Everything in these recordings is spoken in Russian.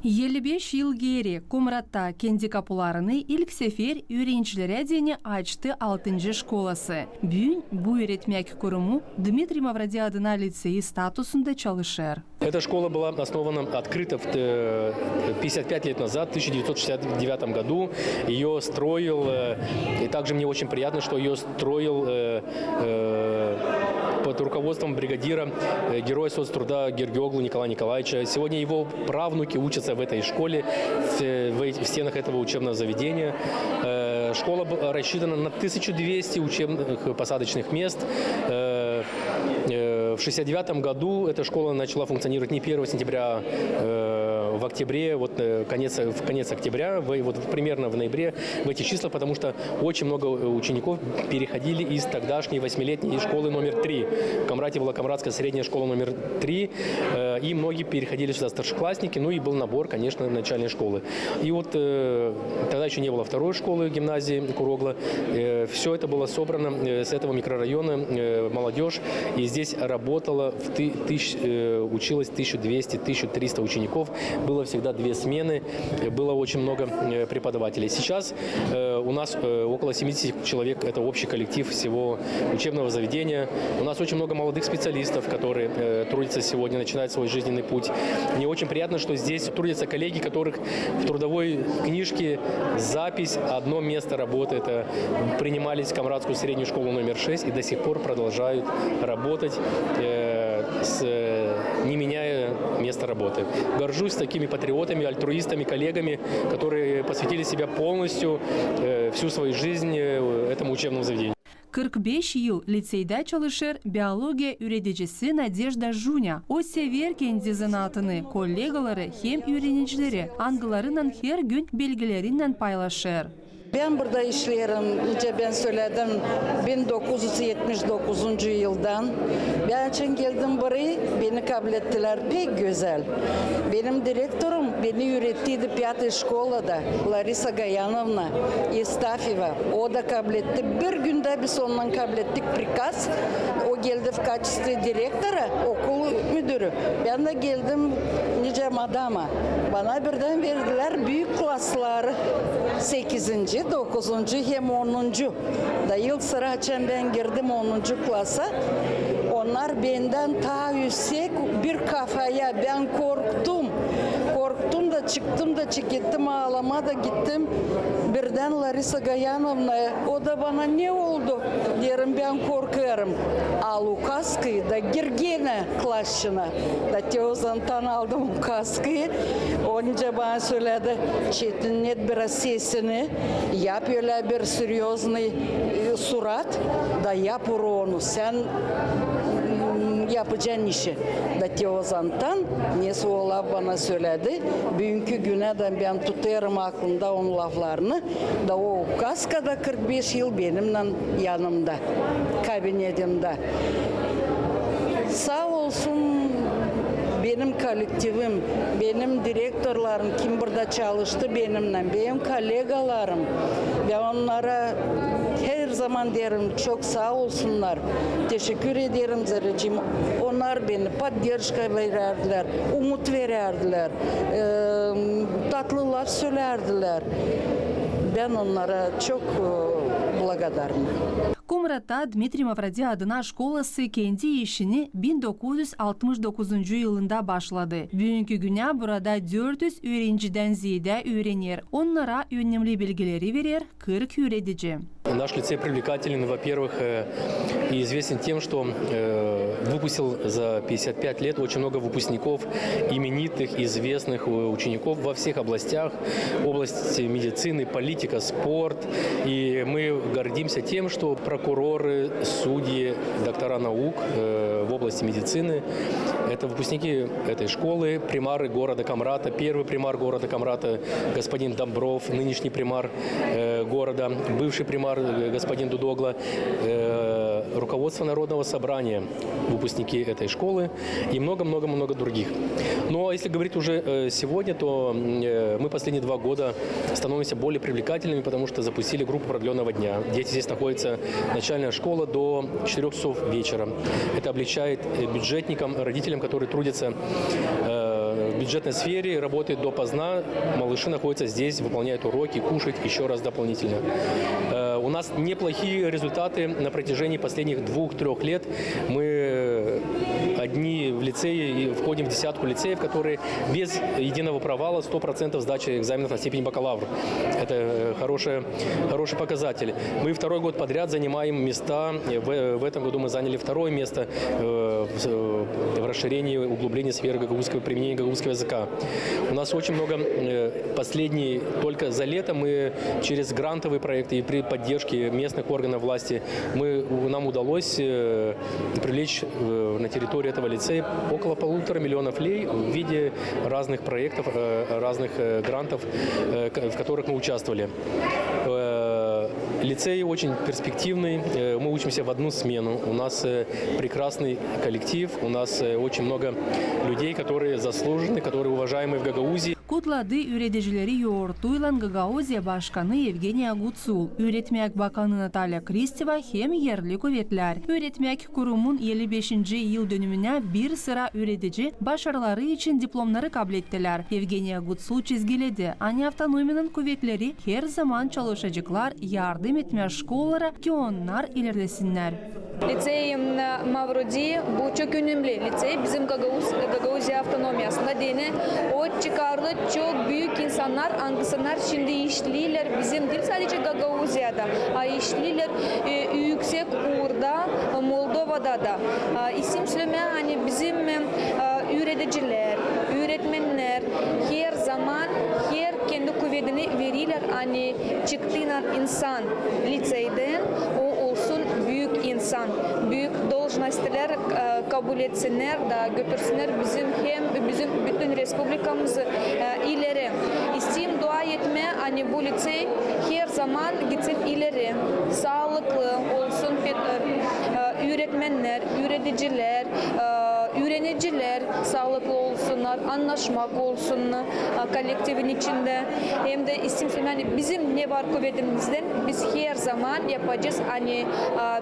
55 yıl geri Kumrat'ta kendi kapılarını ilk sefer öğrencilere deni açtı 6. şkolası. Bugün bu öğretmek kurumu Дмитрий Мавроди adına liseyi statüsünde çalışır. Эта школа была основана открыто в 55 лет назад, в 1969 году. Ее строил, и также мне очень приятно, что ее строил под руководством бригадира Героя соцтруда Гергиоглу Николая Николаевича. Сегодня его правнуки учатся в этой школе, в стенах этого учебного заведения. Школа рассчитана на 1200 учебных посадочных мест. В 1969 году эта школа начала функционировать не 1 сентября, в октябре, в конец октября, примерно в ноябре, в эти числа, потому что очень много учеников переходили из тогдашней 8-летней школы номер 3. В Камрате была Камратская средняя школа номер 3, и многие переходили сюда старшеклассники, ну и был набор, конечно, начальной школы. И тогда еще не было второй школы гимназии Курогла. Все это было собрано с этого микрорайона, молодежь, и здесь училось 1200-1300 учеников. Было всегда 2 смены, было очень много преподавателей. Сейчас у нас около 70 человек, это общий коллектив всего учебного заведения. У нас очень много молодых специалистов, которые трудятся сегодня, начинают свой жизненный путь. Мне очень приятно, что здесь трудятся коллеги, которых в трудовой книжке запись, одно место работы. Это принимались в Камратскую среднюю школу номер 6 и до сих пор продолжают работать, не меняя место работы. Горжусь такими патриотами, альтруистами, коллегами, которые посвятили себя полностью, всю свою жизнь этому учебному заведению. 45 yıl liseyde çalışır biyologiya öğreticisi Nadezhda Junya. O sever kendi zanaatını, kollegaları hem öğrencileri angılarından her gün bilgilerinden paylaşır. Ben burada işlerim, ben söyledim 1979 yıldan. Ben için geldim buraya, beni kabul ettiler pek güzel. Benim direktörüm beni öğrettiydi 5. şkolada, Larisa Gayanovna Estafeva. O da kabul etti. Bir günde biz ondan kabul ettik prikaz. O geldi в качестве direktöre, okul müdürü. Ben de geldim nice madama. Bana birden verdiler büyük klasları 8. 9. hem 10. Da yıl sıra açan ben girdim 10. klasa. Onlar benden ta yüksek bir kafaya, ben korktum. Korktum da çıktım ağlama da gittim. Birden Larisa Gayanovna, o da bana ne oldu? Derim ben korkarım. Al o kaskıyı da gir gene klasçına. Da Teozan'tan aldım o kaskıyı. Onca bana söyledi, çetinlet biraz sesini. Yap öyle bir серьезный surat. Da yap onu. Sen yapacağın işi. Da Teozan'tan nesi o laf bana söyledi. Bugünkü güne de ben tutarım aklımda onun laflarını. Da o kaskada 45 yıl benimle yanımda, kabinetimde. Sağ olsun benim kolektifim, benim direktörlerim kim burada çalıştı benimle, benim kollegalarım. Ben onlara her zaman derim çok sağ olsunlar. Teşekkür ederim Zarıcığım. Onlar beni поддержка verirdiler, umut verirdiler, tatlı laf söylerdiler. Ben onlara çok благодарна. Kumrat'ta Dmitri Mavroди adına şkolası kendi işini 1969 yılında başladı. Bugünkü güne burada 400 öğrenciden ziyade öğrenir. Onlara önemli bilgileri verir 40 öğretici. Наш лицей привлекателен, во-первых, и известен тем, что выпустил за 55 лет очень много выпускников, именитых, известных учеников во всех областях. Область медицины, политика, спорт. И мы гордимся тем, что прокуроры, судьи, доктора наук в области медицины – это выпускники этой школы, примары города Камрата. Первый примар города Камрата – господин Домбров, нынешний примар города, бывший примар господин Дудогла, руководство Народного собрания, выпускники этой школы и много-много-много других. Но если говорить уже сегодня, то мы последние 2 года становимся более привлекательными, потому что запустили группу продленного дня. Дети здесь находятся, начальная школа, до 4 часов вечера. Это облегчает бюджетникам, родителям, которые трудятся в бюджетной сфере, работает допоздна. Малыши находятся здесь, выполняют уроки, кушают еще раз дополнительно. У нас неплохие результаты на протяжении последних 2-3 лет. Мы одни в лицее и входим в десятку лицеев, которые без единого провала 100% сдачи экзаменов на степень бакалавр. Это хороший показатель. Мы 2-й год подряд занимаем места. В этом году мы заняли 2-е место в расширении, углублении сферы применения гагаузского языка. У нас очень много только за лето мы через грантовые проекты и при поддержке местных органов власти нам удалось привлечь на территорию этого лицея около 1,5 миллиона лей в виде разных проектов, разных грантов, в которых мы участвовали. Лицей очень перспективный, мы учимся в одну смену, у нас прекрасный коллектив, у нас очень много людей, которые заслужены, которые уважаемы в Гагаузе. Кутлады üreticileri yoğurtuyla Gagauzия başkanı Evgeniya Gutsul, Öğretmek Bakanı Natalya Kristeva hem yerli kuvvetler. Öğretmek kurumun 55. yıl dönümüne bir sıra öğretici başarıları için diplomları kabul ettiler. Evgeniya Gutsul çizgiledi. Ani автономиянın kuvvetleri her zaman çalışacaklar, yardım etme şkollara ki onlar ilerlesinler. Лицей Mavroди bu çok önemli. Лицей bizim Gagauzya Avtonomiyası'nda dini o çıkarlı çok büyük insanlar, insanlar şimdi işliler bizim değil sadece Gagauzya'da, işliler yüksek orada Moldova'da da. İsim söyleme hani bizim öğreticiler, öğretmenler her zaman kendi kuvvetini verirler hani çıktığından insan liseyden o olsun büyük insan, büyük должностler kabul etsinler da götürsünler bizim bütün respublikamızı ileri. İsim dua etme hani bu lisey her zaman gitsin ileri. Sağlıklı olsun öğretmenler, öğreticiler, öğreniciler sağlıklı olsunlar, anlaşmak olsun kolektifin içinde. Hem de isim yani bizim ne var kuvvetimizden biz her zaman yapacağız. Hani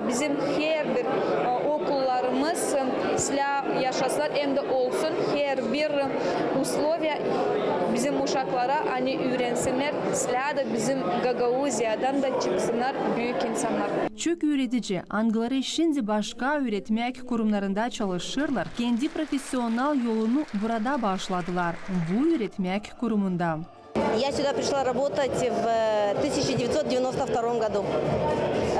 bizim her bir okullarımız silah yaşasınlar hem de olsun her bir условия bizim uşaklara hani öğrensinler silah da bizim Gagauzya'dan da çıksınlar büyük insanlar. Çok öğretici, Angları şimdi başka öğretmek kurumlarında çalışırlar. Kendi profesyonel yolunu burada başladılar. Bu öğretmek kurumunda. Я сюда пришла работать в 1992 году.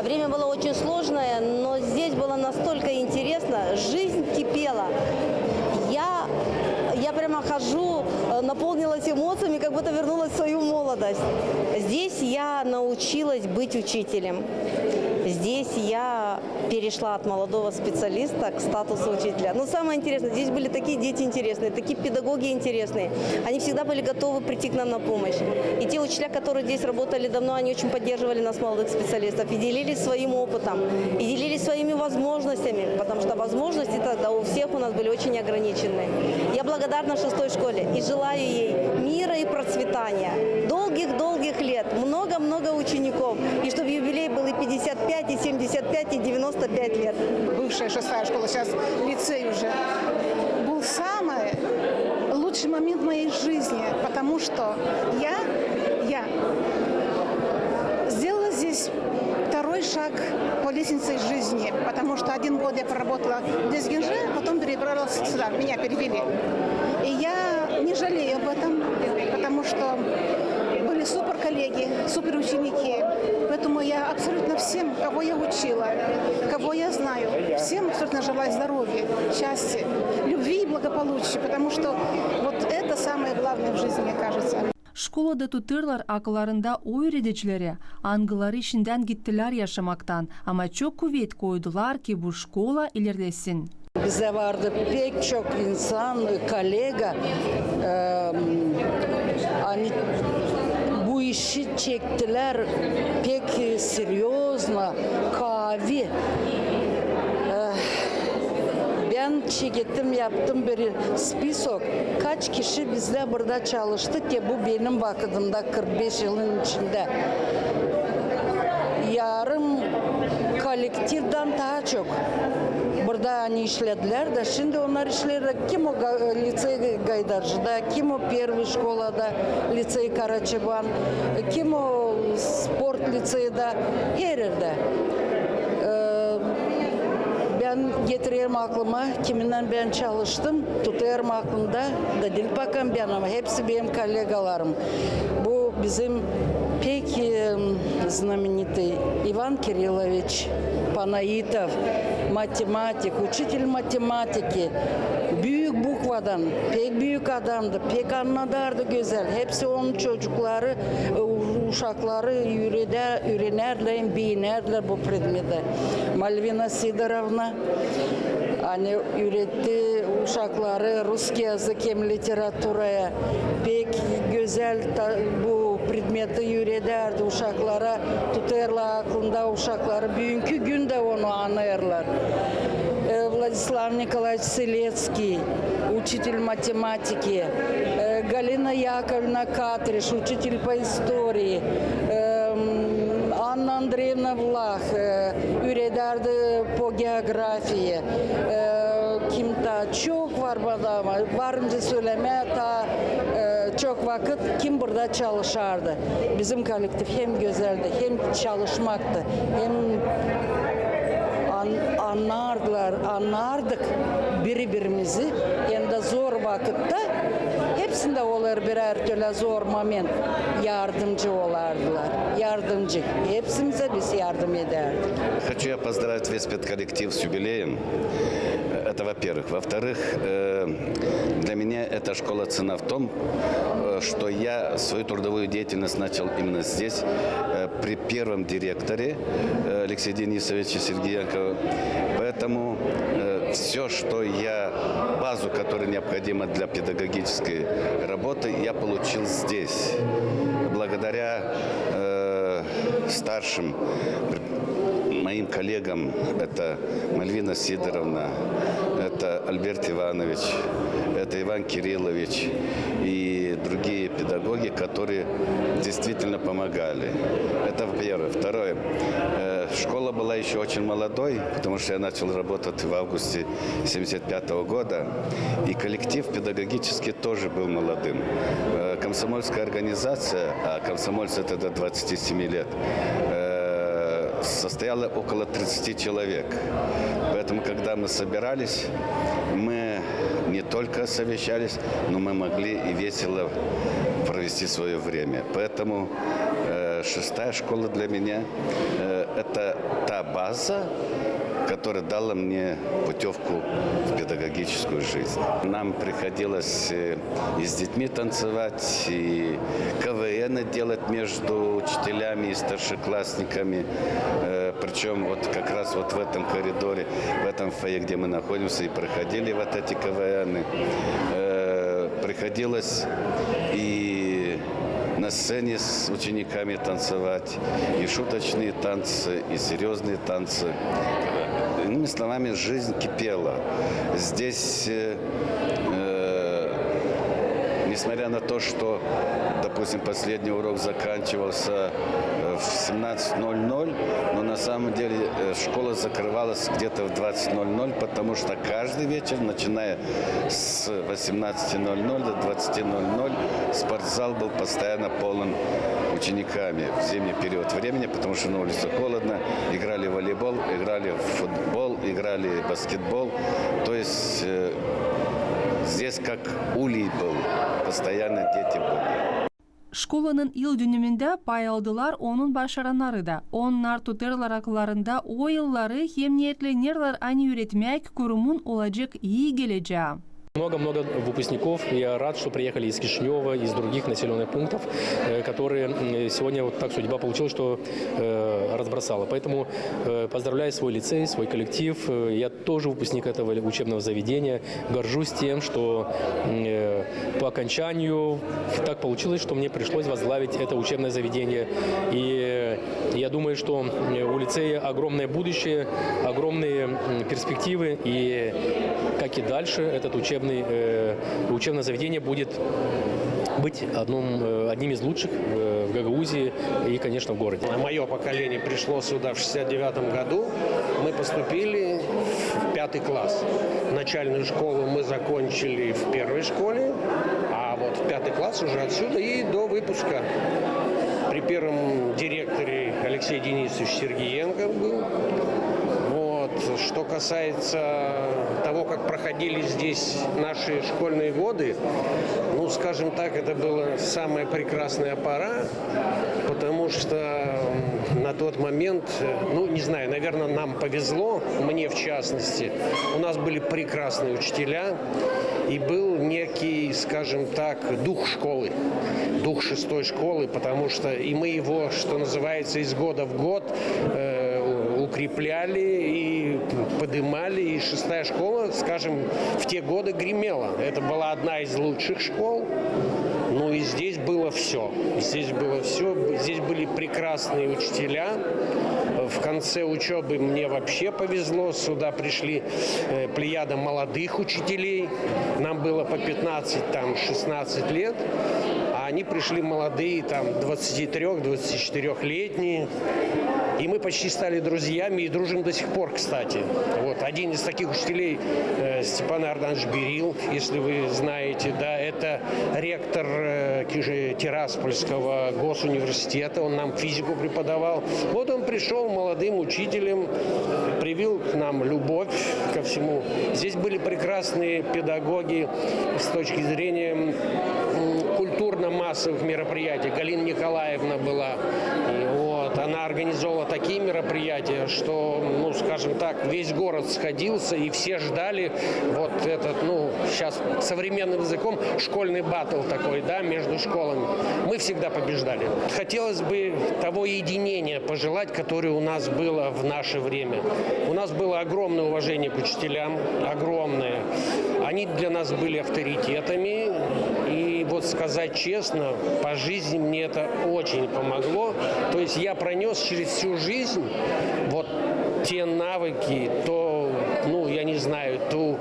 Время было очень сложное, но здесь было настолько интересно, жизнь кипела. Я прямо хожу, наполнилась эмоциями, как будто вернулась в свою молодость. Здесь я научилась быть учителем. Здесь я перешла от молодого специалиста к статусу учителя. Но самое интересное, здесь были такие дети интересные, такие педагоги интересные. Они всегда были готовы прийти к нам на помощь. И те учителя, которые здесь работали давно, они очень поддерживали нас, молодых специалистов, и делились своим опытом, и делились своими возможностями, потому что возможности тогда у всех у нас были очень ограничены. Я благодарна 6-й школе и желаю ей мира и процветания, долгих-долгих лет, много-много учеников, и чтобы юбилей был и 55, и 75, и 95 лет. Бывшая 6-я школа, сейчас лицей уже, был самый лучший момент моей жизни, потому что я сделала здесь второй шаг по лестнице жизни, потому что 1 год я проработала в Дезгинже, потом перебралась сюда, меня перевели. И я не жалею об этом, потому что были супер коллеги, супер ученики. Поэтому я абсолютно всем, кого я учила, кого я знаю, всем абсолютно желаю здоровья, счастья, любви и благополучия, потому что вот это самое главное в жизни, мне кажется. Şkolada tuturlar akıllarında o öğreticileri, angıları işinden gittiler yaşamaktan ama çok kuvvet koydular ki bu şkola ilerlesin. Bize vardı pek çok insan, kolega, hani bu işi çektiler pek серьезно, kavi. Ben çektim, yaptım bir spisok. Kaç kişi bizle burada çalıştı ki bu benim vakıtımda 45 yılın içinde. Yarım kolektiften daha çok burada Тогда они işlediler de şimdi onlar işler kim o lisey Gaydarcı'da, kim o первый şkolada, lisey Karaçıban, kim o sport liseyde, her yerde. Ben getiriyorum aklıma, kiminden ben çalıştım, tutuyorum aklımda, da değil bakın ben ama hepsi benim kolegalarım. Bu bizim pek знаменитый Иван Кириллович Панаитов, matematik, учитель математики. Büyük bukvadan, pek büyük adamdı, pek anladardı güzel. Hepsi onun çocukları, uşakları öğrenerler, beğenerler bu predmete. Malvina Sidorovna, hani öğretti uşakları Rus yazık hem literaturaya. Pek güzel bu predmeti öğretirdi uşaklara, tutarlar aklında uşakları. Bugünkü günde onu anlarlar. Владислав Николаевич Селецкий, учитель математики, Галина Яковлевна Катриш, учитель по истории, Anna Andreevna Vlach, öğretirdi по geografiye. Kim ta çok var burada, varınca söyleme ta çok vakit kim burada çalışardı. Bizim kolektif hem güzeldi, hem çalışmaktı, hem anlardık birbirimizi hem de zor vakitte hepsinde olur birer türlü zor moment yardımcı olardılar. Yardımcı. Hepsimize biz yardım ederdik. Хочу я поздравить весь педколлектив с юбилеем. Это во-первых. Во-вторых, для меня эта школа цена в том, что я свою трудовую деятельность начал именно здесь, при первом директоре Алексее Денисовиче Сергеенко. Поэтому все, что я, базу, которая необходима для педагогической работы, я получил здесь. Благодаря старшим моим коллегам, это Мальвина Сидоровна, это Альберт Иванович, это Иван Кириллович и другие педагоги, которые действительно помогали. Это первое. Второе. Школа была еще очень молодой, потому что я начал работать в августе 1975 года, и коллектив педагогически тоже был молодым. Комсомольская организация, а комсомольцы это до 27 лет, состояло около 30 человек. Поэтому, когда мы собирались, мы не только совещались, но мы могли и весело провести свое время. Поэтому шестая школа для меня это та база, которая дала мне путевку в педагогическую жизнь. Нам приходилось и с детьми танцевать, и КВН делать между учителями и старшеклассниками. Причем вот как раз вот в этом коридоре, в этом фойе, где мы находимся, и проходили вот эти КВН. Приходилось и на сцене с учениками танцевать, и шуточные танцы, и серьезные танцы. Иными словами, жизнь кипела. Здесь, несмотря на то, что, допустим, последний урок заканчивался в 17:00, но на самом деле школа закрывалась где-то в 20:00, потому что каждый вечер, начиная с 18:00 до 20:00, спортзал был постоянно полон учениками в зимний период времени, потому что на улице холодно, играли в волейбол, играли в футбол, играли в баскетбол. То есть здесь как улей был, постоянно дети были. Школанын ил дүнүмүндө паялдылар онун башаранары да. Оннар тутерлар акыларында оюллары хем ниетленерлер ани үйретмек курумун олажек ии кележа. Много-много выпускников. Я рад, что приехали из Кишинева, из других населенных пунктов, которые сегодня вот так судьба получилась, что разбросала. Поэтому поздравляю свой лицей, свой коллектив. Я тоже выпускник этого учебного заведения. Горжусь тем, что по окончанию так получилось, что мне пришлось возглавить это учебное заведение. И я думаю, что у лицея огромное будущее, огромные перспективы. И как и дальше, этот учебное заведение будет быть одним из лучших в Гагаузии и, конечно, в городе. Мое поколение пришло сюда в 1969 году. Мы поступили в 5 5 класс. Начальную школу мы закончили в первой школе, а вот в 5 класс уже отсюда и до выпуска. При первом директоре Алексей Денисович Сергеенко был. Вот. Что касается того, как проходили здесь наши школьные годы, ну, скажем так, это была самая прекрасная пора, потому что на тот момент, ну, не знаю, наверное, нам повезло, мне в частности, у нас были прекрасные учителя, и был некий, скажем так, дух школы, дух 6-й школы, потому что и мы его, что называется, из года в год укрепляли и подымали. И 6-я школа, скажем, в те годы гремела. Это была одна из лучших школ. Ну и здесь было все. Здесь было все. Здесь были прекрасные учителя. В конце учебы мне вообще повезло. Сюда пришли плеяда молодых учителей. Нам было по 15-16 лет. А они пришли молодые, там, 23-24-летние. И мы почти стали друзьями и дружим до сих пор, кстати. Вот. Один из таких учителей, Степан Арданович Берил, если вы знаете, да, это ректор Тираспольского госуниверситета, он нам физику преподавал. Вот он пришел молодым учителем, привил к нам любовь ко всему. Здесь были прекрасные педагоги с точки зрения культурно-массовых мероприятий. Галина Николаевна была. Вот. Она организовала такие мероприятия, что, ну, скажем так, весь город сходился, и все ждали вот этот, ну, сейчас современным языком, школьный баттл такой, да, между школами. Мы всегда побеждали. Хотелось бы того единения пожелать, которое у нас было в наше время. У нас было огромное уважение к учителям, огромное. Они для нас были авторитетами, и вот сказать честно, по жизни мне это очень помогло. То есть я пронес через всю жизнь вот те навыки, то, ну, я не знаю, ту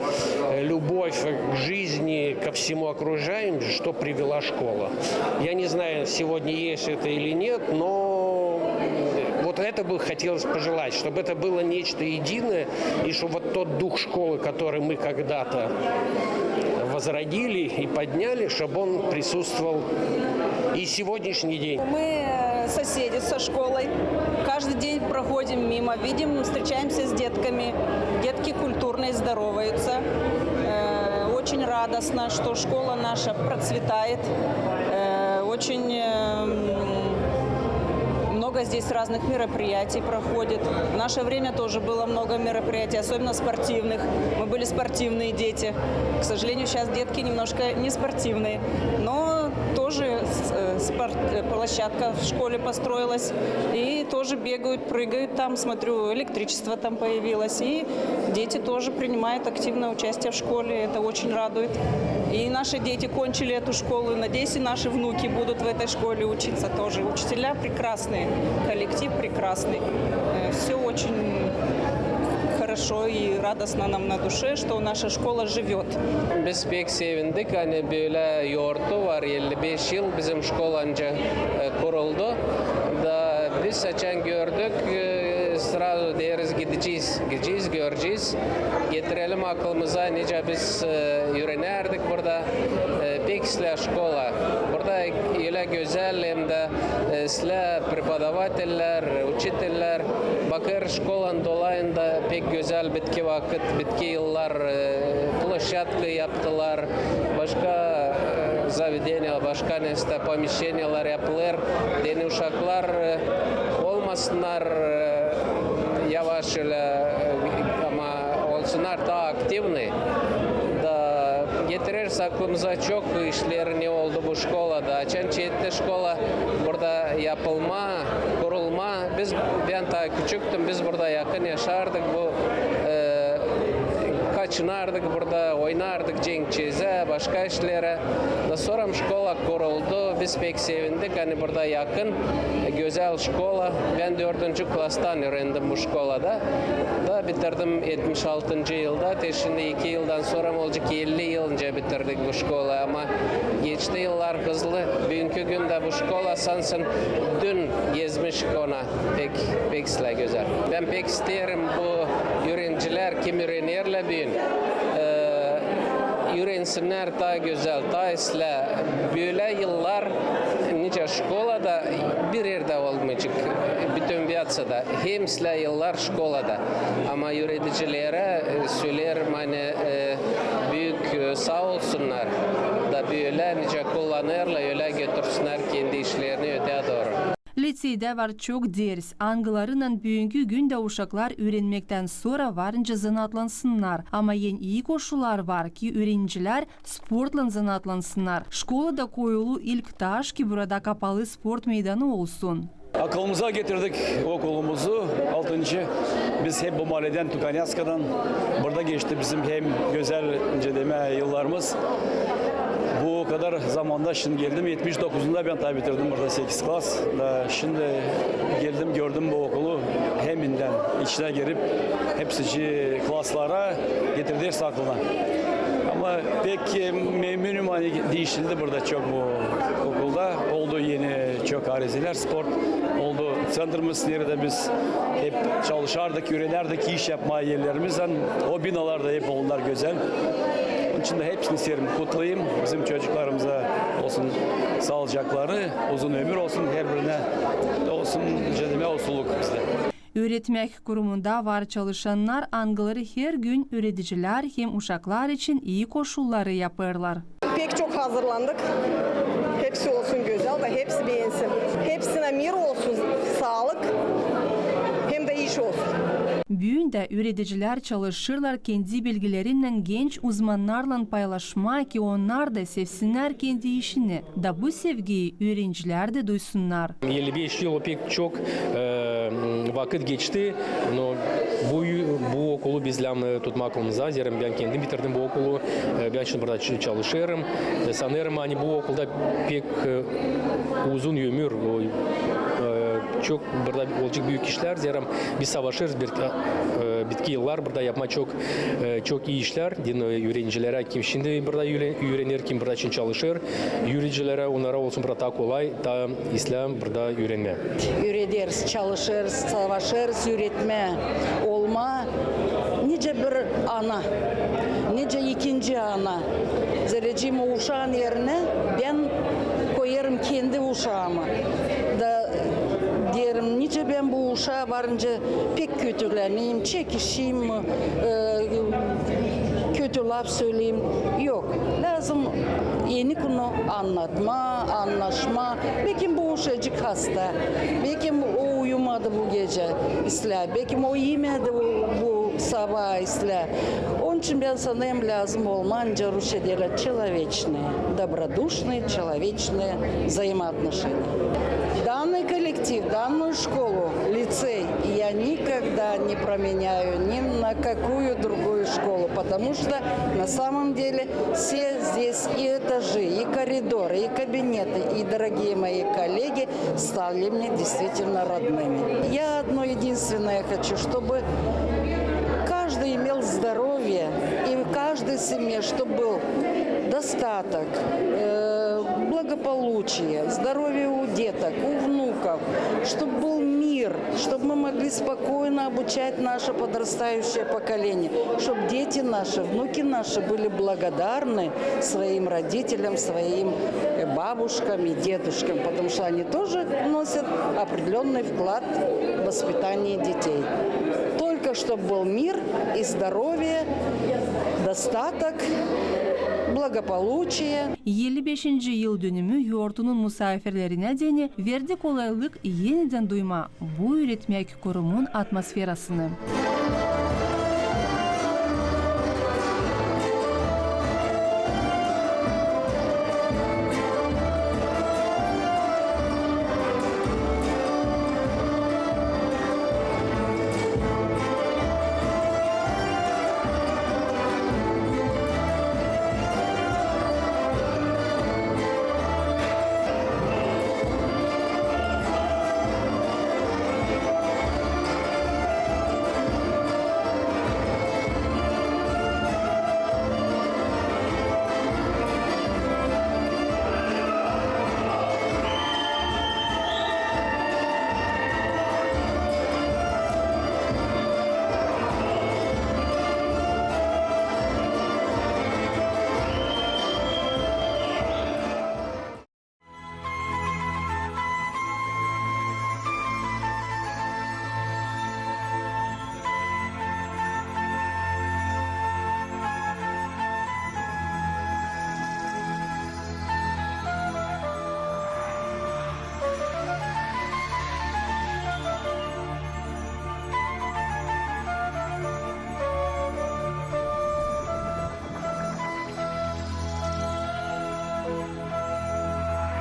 любовь к жизни, ко всему окружающему, что привела школа. Я не знаю, сегодня есть это или нет, но вот это бы хотелось пожелать, чтобы это было нечто единое, и чтобы вот тот дух школы, который мы когда-то возродили и подняли, чтобы он присутствовал и сегодняшний день. Мы соседи со школой. Каждый день проходим мимо, видим, встречаемся с детками. Детки культурные, здороваются. Очень радостно, что школа наша процветает. Очень много здесь разных мероприятий проходит. В наше время тоже было много мероприятий, особенно спортивных. Мы были спортивные дети. К сожалению, сейчас детки немножко не спортивные. Но тоже площадка в школе построилась. И тоже бегают, прыгают там. Смотрю, электричество там появилось. И дети тоже принимают активное участие в школе. Это очень радует. И наши дети кончили эту школу. Надеюсь, и наши внуки будут в этой школе учиться тоже. Учителя прекрасные, коллектив прекрасный. Все очень хорошо и радостно нам на душе, что наша школа живет. Biz pek sevindik. Hani böyle yoğurtu var 55 yıl bizim şkol anca kuruldu. Da biz seçen gördük. Sırada deriz gideceğiz, göreceğiz. Getirelim aklımıza nice biz öğrenerdik burada. Pek sizler şkola. Burada öyle güzel hem de sizler prepodavateller, учителler. Bakır şkolan dolayında pek güzel bitki vakit, bitki yıllar площадка yaptılar. Başka заведения, başka neste помещениялар yapılır. Deni uşaklar olmasınlar yavaş ama olsunlar daha aktifni. Da getirirse aklımıza çok işler ne oldu bu şkolada. Açan çeşitli şkola burada yapılma, kurulma. Ben daha küçüktüm, biz burada yakın yaşardık. Bu kaçınardık burada, oynardık cenkçize, başka işlere. Da sonra şkola kuruldu. Biz pek sevindik. Hani burada yakın, güzel şkola. Ben 4. klastan öğrendim bu şkolada. Da bitirdim 76. yılda. Şimdi 2 yıldan sonra olacak 50 yılınca bitirdik bu şkola. Ama geçti yıllar hızlı. Bugünkü günde bu şkola sansın dün gezmiş ona. Pek güzel. Ben pek isterim bu öğrenci öğrenciler kim öğrenirler bugün. Öğrensinler daha güzel, daha isle. Böyle yıllar nice şkolada bir yerde olmayacak. Bütün piyasada. Hemsle yıllar şkolada. Ama yöneticilere söylerim hani büyük sağ olsunlar da böyle nice kullanırlar, öyle götürsünler kendi işlerini öteye doğru. Liseyde var çok ders. Angılarının bugünkü günde uşaklar öğrenmekten sonra varınca zanatlansınlar. Ama en iyi koşullar var ki öğrenciler sportla zanatlansınlar. Şkolada koyulu ilk taş ki burada kapalı sport meydanı olsun. Aklımıza getirdik okulumuzu. 6. Biz hep bu mahalleden, Tukanyaska'dan burada geçti bizim hem güzel inceleme yıllarımız. Bu kadar zamanda şimdi geldim 79'unda ben tabi bitirdim burada 8 klas. Şimdi geldim gördüm bu okulu heminden içine girip hepsi klaslara getirdik aklına. Ama pek memnunum hani değişildi burada çok bu okulda. Oldu yeni çok arıziler spor oldu. Centrumuz nerede biz hep çalışardık, yörelerdik iş yapma yerlerimizden. O binalarda hep oldular güzel. Onun için de hepsini isterim kutlayayım. Bizim çocuklarımıza olsun sağlıcakları, uzun ömür olsun her birine olsun cedime olsunluk bizde. Öğretmek kurumunda var çalışanlar angıları her gün öğreticiler hem uşaklar için iyi koşulları yaparlar. Pek çok hazırlandık. Hepsi olsun güzel ve hepsi beğensin. Hepsine mir olsun, sağlık hem de iş olsun. Büyünde öğreticiler çalışırlar kendi bilgileriyle genç uzmanlarla paylaşma ki onlar da sevsinler kendi işini. Da bu sevgiyi öğrenciler de duysunlar. 55 yıl pek çok vakit geçti. No, bu okulu bizle tutmakımıza zerem ben kendim bitirdim bu okulu. Ben şimdi burada çalışıyorum. Sanırım hani bu okulda pek uzun ömür çok burada olacak büyük işler. Zerem biz savaşırız bitki yıllar burada yapma çok iyi işler. Din öğrencilere kim şimdi burada öğrenir, kim burada için çalışır. Öğrencilere onlara olsun burada daha kolay, daha İslam burada öğrenme. Öğreniriz, çalışırız, savaşırız, öğretme olma. Nice bir ana, nice ikinci ana. Zerrecim o uşağın yerine ben koyarım kendi uşağımı. Derim nice ben bu uşağa varınca pek kötüleneyim, çekişeyim, kötü laf söyleyeyim. Yok. Lazım yeni konu anlatma, anlaşma. Belki bu uşacık hasta. Belki o uyumadı bu gece isla. Belki o yemedi bu sabah isla. Onun için ben sanayım lazım olmanca Rusya делать человечные, добродушные, человечные взаимоотношения. Данный коллектив, данную школу, лицей я никогда не променяю ни на какую другую школу, потому что на самом деле все здесь и этажи, и коридоры, и кабинеты, и дорогие мои коллеги стали мне действительно родными. Я одно единственное хочу, чтобы каждый имел здоровье, и в каждой семье, чтобы был достаток, благополучие, здоровье у деток, у внуков, чтобы был мир, чтобы мы могли спокойно обучать наше подрастающее поколение, чтобы дети наши, внуки наши были благодарны своим родителям, своим бабушкам и дедушкам, потому что они тоже вносят определенный вклад в воспитание детей. Только чтобы был мир и здоровье, достаток, благополучие. 55. yıl dönümü yurtunun misafirlerine deni verdi kolaylık yeniden duyma bu öğretmek kurumun atmosferasını.